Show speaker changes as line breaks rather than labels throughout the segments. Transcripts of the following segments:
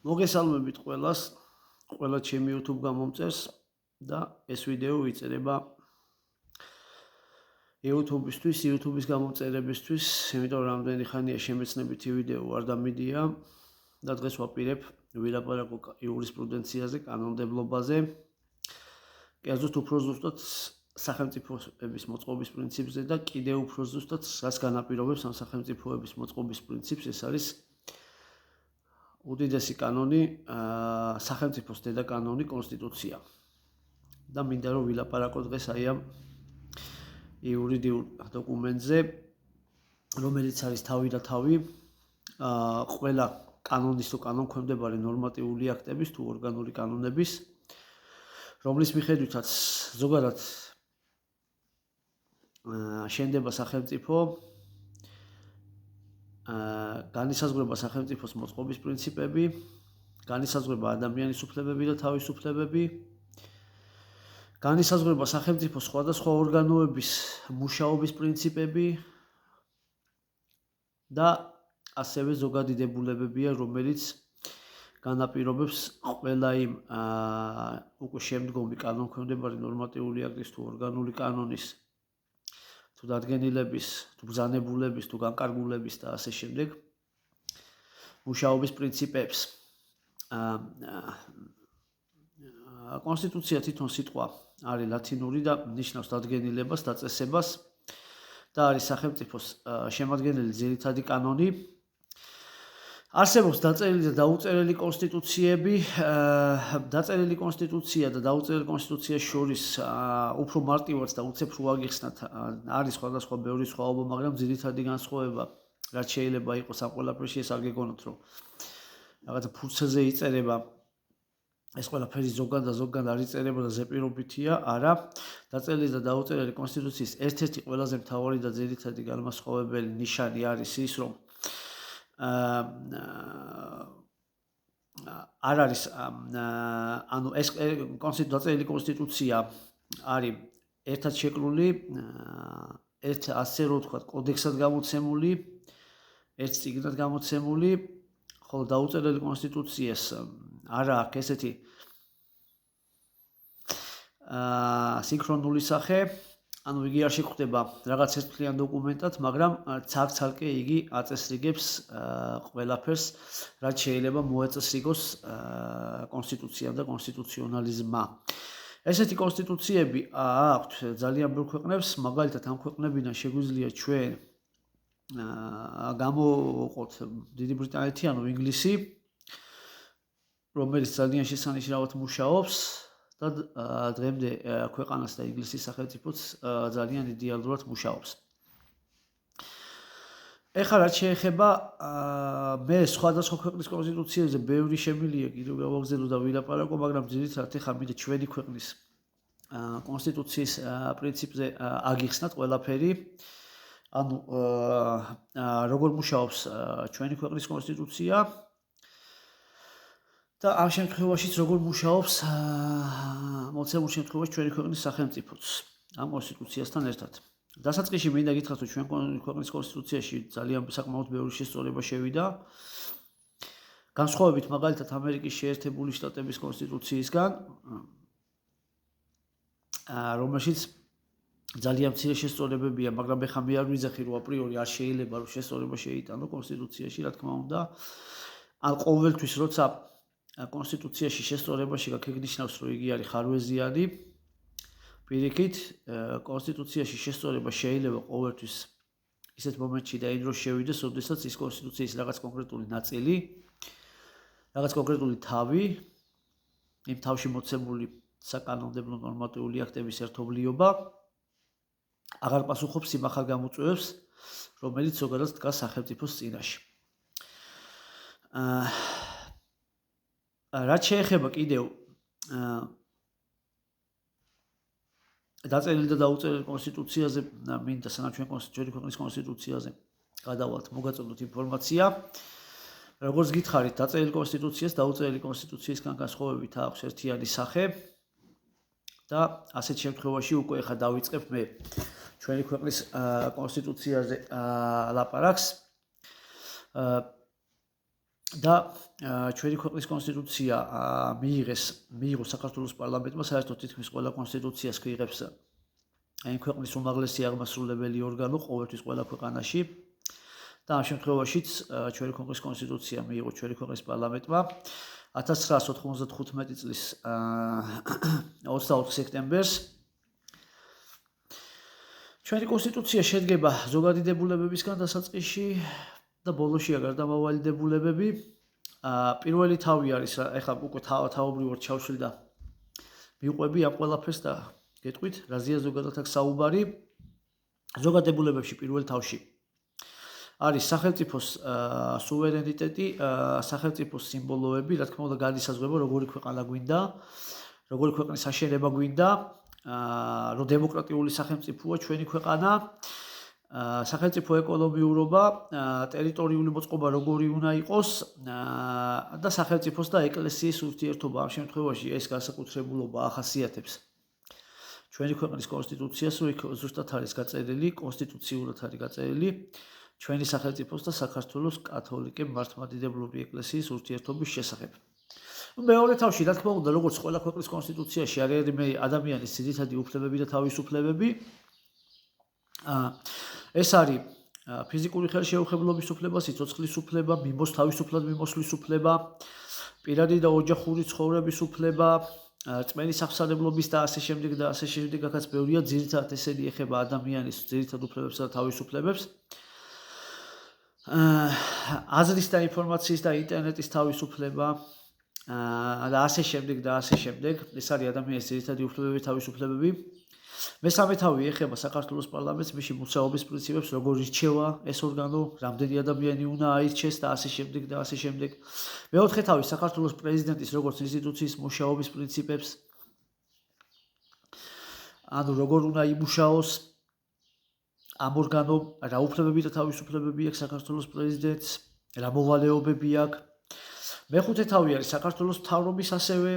მოგესალმებით ყველას, ყველა ჩემი YouTube გამომწერს და ეს ვიდეო ვიწერება YouTube-ისთვის, YouTube-ის გამომწერებისთვის, იმიტომ რომ რამდენი ხანია შემეცნებითი ვიდეო არ დამიდია და დღეს ვაპირებ ვილაპარაკო იურისპრუდენციაზე, კანონმდებლობაზე. კერძოდ უფრო ზუსტად სახელმწიფოების მოწყობის პრინციპზე და კიდევ უფრო ზუსტად რაც განაპირობებს ამ სახელმწიფოების მოწყობის პრინციპს, ეს არის უდიდესი კანონი, სახელმწიფოს დედა კანონი, კონსტიტუცია. და მინდა რომ ვილაპარაკო დღეს აი ამ იურიდიულ დოკუმენტზე, რომელიც არის თავი და თავი ყველა კანონის თუ კანონქვემდებარე ნორმატიული აქტების თუ ორგანული კანონების, რომლის მიხედვითაც ზოგადად შენდება სახელმწიფო, განისაზღვრება სახელმწიფოს მოწყობის პრინციპები, განისაზღვრება ადამიანის უფლებები და თავისუფლებები, განისაზღვრება სახელმწიფოს სხვადასხვა ორგანოების მუშაობის პრინციპები და ასევე ზოგადი დებულებებია, რომელიც განაპირობებს ყველა იმ უკვე შემდგომი კანონქვემდებარე ნორმატიული აქტის თუ ორგანული კანონის თუ დადგენილების, თუ ბრძანებულების, თუ განკარგულების და ასე შემდეგ მუშაობის პრინციპებს. კონსტიტუცია თვითონ სიტყვა არის ლათინური და ნიშნავს დადგენილებას, დაწესებას და არის სახელმწიფოს შემადგენელი ძირითადი კანონი. არსებობს დაწერილი და დაუწერელი კონსტიტუციები, დაწერილი კონსტიტუცია და დაუწერელი კონსტიტუციის შორის უფრო მარტივად და უცებ რო აგიხსნათ, არის სხვადასხვა ბევრი სხვაობა, მაგრამ ძირითადი განსხვავება, რაც შეიძლება იყოს ამ ყველაფერში, ეს არ გეგონოთ, რომ რაღაცა ფურცლზე იწერება, ეს ყველაფერი ზოგან არ იწერება და ზეპირობითია, არა. დაწერილი და დაუწერელი კონსტიტუციის ერთ-ერთი ყველაზე მთავარი და ძირითადი განმასხვავებელი ნიშანი არის ის, რომ არ არის ანუ ეს დაწერილი კონსტიტუცია არის ერთად შეკლული, ასე რომ ვთქვათ, კოდექსად გამოცემული, ერთ წიგნად გამოცემული, ხოლო დაუწერელი კონსტიტუციას არა აქვს ესეთი სინქრონული სახე, ანუ იგი არ შეგვხვდება რაღაც ერთთვლიან დოკუმენტად, მაგრამ ცალკე იგი აწესრიგებს ყველაფერს, რაც შეიძლება მოეწესრიგოს კონსტიტუციამ და კონსტიტუციონალიზმმა. ესეთი კონსტიტუციები აქვთ ძალიან ბევრ ქვეყნებს, მაგალითად ამ ქვეყნებიდან შეგვიძლია ჩვენ გამოვყოთ დიდი ბრიტანეთი, ანუ ინგლისი, რომელიც ძალიან შესანიშნავად მუშაობს და დღემდე ქვეყანას და ინგლისის სახელმწიფოც ძალიან იდეალურად მუშაობს. ეხლა რაც შეეხება მე სხვადასხვა ქვეყნის კონსტიტუციებზე ბევრი შემილია კიდევ გავაგზავნო და ვილაპარაკო, მაგრამ ძირითადად ეხლა მინდა ჩვენი ქვეყნის კონსტიტუციის პრინციპზე აგიხსნათ ყველაფერი. ანუ როგორ მუშაობს ჩვენი ქვეყნის კონსტიტუცია და ამ შემთხვევაშიც როგორ მუშაობს მოცემულ შემთხვევაში ჩვენი ქვეყნის სახელმწიფოც ამ კონსტიტუციასთან ერთად. დასაწყისში მინდა გითხრათ, რომ ჩვენ ქვეყნის კონსტიტუციაში ძალიან საკმაოდ ბევრი შესწორება შევიდა. განსხვავებით მაგალითად ამერიკის შეერთებული შტატების კონსტიტუციისგან, რომელშიც ძალიან მცირე შესწორებებია, მაგრამ ეხლა მე არ ვიძახი, რომ აპრიორი არ შეიძლება რომ შესწორება შეიტანო კონსტიტუციაში, რა თქმა უნდა. ან ყოველთვის როცა კონსტიტუციაში შესწორებაში გაგნიშნავს, რომ იგი არის ხარვეზიანი, პირიქით, კონსტიტუციაში შესწორება შეიძლება ყოველთვის ისეთ მომენტში და იმ დროს შევიდეს, როდესაც ის კონსტიტუციის რაღაც კონკრეტული ნაწილი, რაღაც კონკრეტული თავი, იმ თავში მოცემული საკანონმდებლო ნორმატიული აქტების ერთობლიობა აღარ პასუხობს იმ ახალ გამოწვევებს, რომელიც ზოგადად დგას სახელმწიფოს წინაშე. რაც შეეხება კიდევ დაწერილი და დაუწერელი კონსტიტუციაზე, მინდა სანამ ჩვენ ჩვენი ქვეყნის კონსტიტუციაზე გადავალთ, მოგაწოდოთ ინფორმაცია. როგორც გითხარით, დაწერილი კონსტიტუციას დაუწერელი კონსტიტუციისგან განსხვავებით აქვს ერთიანი სახე და ასეთ შემთხვევაში უკვე ახლა დავიწყებ მე ჩვენი ქვეყნის კონსტიტუციაზე ლაპარაკს. და ჩვენი ქვეყნის კონსტიტუცია მიიღო საქართველოს პარლამენტმა, საერთოდ თითქმის ყველა კონსტიტუციას იღებს აი ქვეყნის უმაღლესი აღმასრულებელი ორგანო ყოველთვის ყველა ქვეყანაში და ამ შემთხვევაშიც ჩვენი ქვეყნის კონსტიტუცია მიიღო ჩვენი ქვეყნის პარლამენტმა 1995 წლის 24 სექტემბერს. ჩვენი კონსტიტუცია შედგება ზოგადი დებულებებისგან დასაწყისში და ბოლოშია გარდამავალი დებულებები. პირველი თავი არის, ეხლა უკვე თავობრივად ჩავშლი და მიყვები ამ ყველაფერს და გეტყვით, რაზეა ზოგადად აქ საუბარი. ზოგად დებულებებში პირველ თავში არის სახელმწიფოს სუვერენიტეტი, სახელმწიფოს სიმბოლოები, რა თქმა უნდა, განისაზღვრება როგორი ქვეყანა გვინდა, როგორი ქვეყნის აშენება გვინდა, რომ დემოკრატიული სახელმწიფოა ჩვენი ქვეყანა, სახელმწიფო ეკონომიურობა, ტერიტორიული მოწყობა როგორი უნდა იყოს და სახელმწიფოს და ეკლესიის ურთიერთობა ამ შემთხვევაში ეს განსაკუთრებულობა ახასიათებს ჩვენი ქვეყნის კონსტიტუციას, რომ იქ ზუსტად არის გაწერილი, კონსტიტუციურად არის გაწერილი ჩვენი სახელმწიფოს და საქართველოს კათოლიკე მართლმადიდებლური ეკლესიის ურთიერთობის შესახებ. მეორე თავში, რა თქმა უნდა, როგორც ყველა ქვეყნის კონსტიტუციაში არის ადამიანის ძირითადი უფლებები და თავისუფლებები. ეს არის ფიზიკური ხელშეუხებლობის უფლება, სიცოცხლის უფლება, თავისუფლად მიმოსვლის უფლება, პირადი და ოჯახური ცხოვრების უფლება, წმენის აღსარებლობის და ასე შემდეგ და ასე შემდეგ, აქაც ბევრია, ძირითადად ესენი ეხება ადამიანის ძირითად უფლებებსა და თავისუფლებებს. აზრის და ინფორმაციის და ინტერნეტის თავისუფლება და ასე შემდეგ და ასე შემდეგ. ეს არის ადამიანის ძირითადი უფლებები, თავისუფლებები. მესამე თავი ეხება საქართველოს პარლამენტს, მისი მუშაობის პრინციპებს, როგორ ირჩევა ეს ორგანო, რამდენი ადამიანი უნდა აირჩეს და ასე შემდეგ და ასე შემდეგ. მეოთხე თავი საქართველოს პრეზიდენტის როგორც ინსტიტუციის მუშაობის პრინციპებს, ანუ როგორ უნდა იმუშაოს ამ ორგანომ, რა უფლებები და თავისუფლებები აქვს საქართველოს პრეზიდენტს, რა მოვალეობები აქვს. მეხუთე თავი არის საქართველოს მთავრობის ასევე,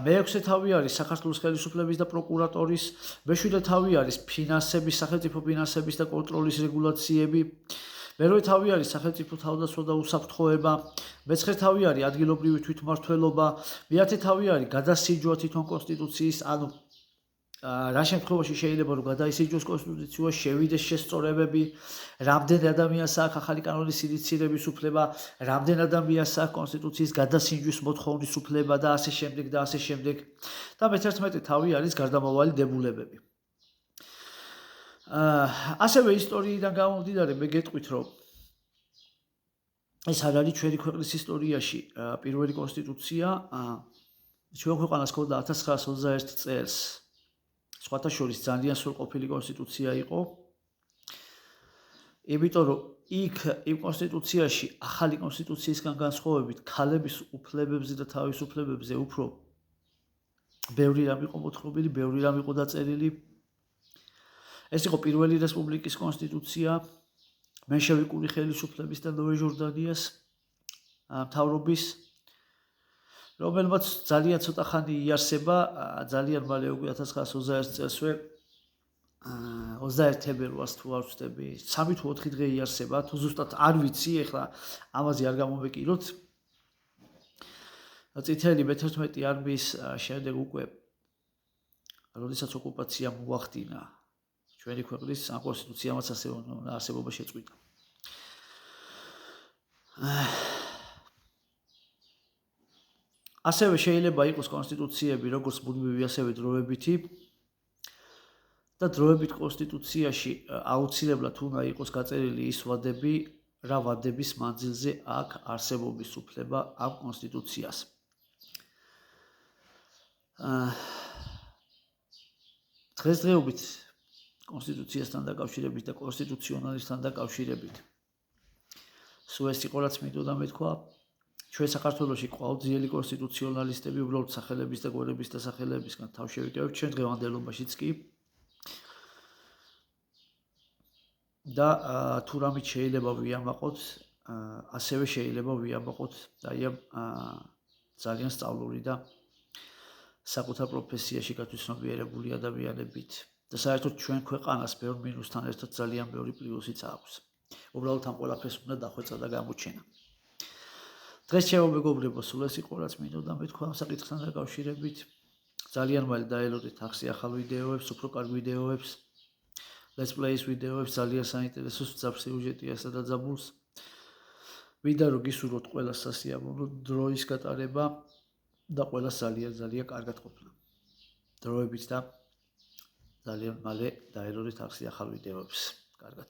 მეექვსე თავი არის საქართველოს ხელისუფლების და პროკურატორის, მეშვიდე თავი არის ფინანსების, სახელმწიფო ფინანსების და კონტროლის რეგულაციები, მერვე თავი არის სახელმწიფო თავდაცვა და უსაფრთხოება, მეცხრე თავი არის ადგილობრივი თვითმმართველობა, მეათე თავი არის გადასიჯვა თვითონ კონსტიტუციის, ანუ რა შემთხვევაში შეიძლება რომ გადაისიჯოს კონსტიტუცია, შევიდეს შესწორებები, რამდენ ადამიანს აქვს ახალი კანონის ინიციირების უფლება, რამდენ ადამიანს აქვს კონსტიტუციის გადასინჯვის მოთხოვნის უფლება და ასე შემდეგ და ასე შემდეგ. და მე-11 თავი არის გარდამავალი დებულებები. ასევე ისტორიიდან გამომდინარე, მე გეტყვით, რომ ეს არ არის ჩვენი ქვეყნის ისტორიაში პირველი კონსტიტუცია, ჩვენ ქვეყანას ჰქონდა 1921 წელს. სხვათა შორის ძალიან სრულყოფილი კონსტიტუცია იყო. იმიტომ რომ იქ იმ კონსტიტუციაში ახალი კონსტიტუციისგან განსხვავებით ქალების უფლებებზე და თავისუფლებებზე უფრო ბევრი რამ იყო მოთხრობილი, ბევრი რამ იყო დაწერილი. ეს იყო პირველი რესპუბლიკის კონსტიტუცია, მენშევიკური ხელისუფლების და ნოე ჟორდანიას მთავრობის, რომელმაც ძალიან ცოტა ხანი იარსება, ძალიან მალე უკვე 1921 წელსვე 21 თებერვალს თუ არ ვცდები, 3 თუ 4 დღე იარსება, თუ ზუსტად არ ვიცი, ეხლა ამაზე არ გამომეკიროთ. წითელი მე-11 არმიის შემდეგ უკვე, როდესაც ოკუპაცია მოახდინა ჩვენი ქვეყნის, ამ კონსტიტუციამაც არსებობა შეწყვიტა. ასევე შეიძლება იყოს კონსტიტუციები როგორც მუდმივი, ასევე დროებითი და დროებით კონსტიტუციაში აუცილებლად უნდა იყოს გაწერილი ის ვადები, რა ვადების მანძილზე აქვს არსებობის უფლება ამ კონსტიტუციას. დღესდღეობით კონსტიტუციასთან დაკავშირებით და კონსტიტუციონალისტთან დაკავშირებით სულ ეს იყო რაც მინდოდა მეთქვა. ჩვენ საქართველოში ყავთ ძლიერი კონსტიტუციონალისტები, უბრალოდ სახელების და გვერების და სახელებისგან თავ შევიკევებთ ჩვენ დღევანდელობაშიც კი. და თუ რამით შეიძლება ვიამაყოთ, ასევე შეიძლება ვიამაყოთ აი ამ ძალიან სწავლული და საკუთარ პროფესიაში გათვითცნობიერებული ადამიანებით. და საერთოდ ჩვენ ქვეყანას ბევრ მინუსთან ერთად ძალიან ბევრი პლუსიც აქვს. უბრალოდ ამ ყველაფერს უნდა დახვეწა და გამოჩენა. დღეს ჩემო მეგობრებო, სულ ეს იყო რაც მინდოდა მეთქვა ამ საკითხთან დაკავშირებით. ძალიან მალე დაელოდეთ ახსი ახალ ვიდეოებს, უფრო კარგ ვიდეოებს, let's play-ის ვიდეოებს, ძალიან საინტერესო სწრაფ სიუჟეტია სადაძაბულს. მინდა რომ გისურვოთ ყველას სასიამოვნო დროის გატარება და ყველას ძალიან კარგად ყოფნა. დროებით და ძალიან მალე დაელოდეთ ახსი ახალ ვიდეოებს. კარგად.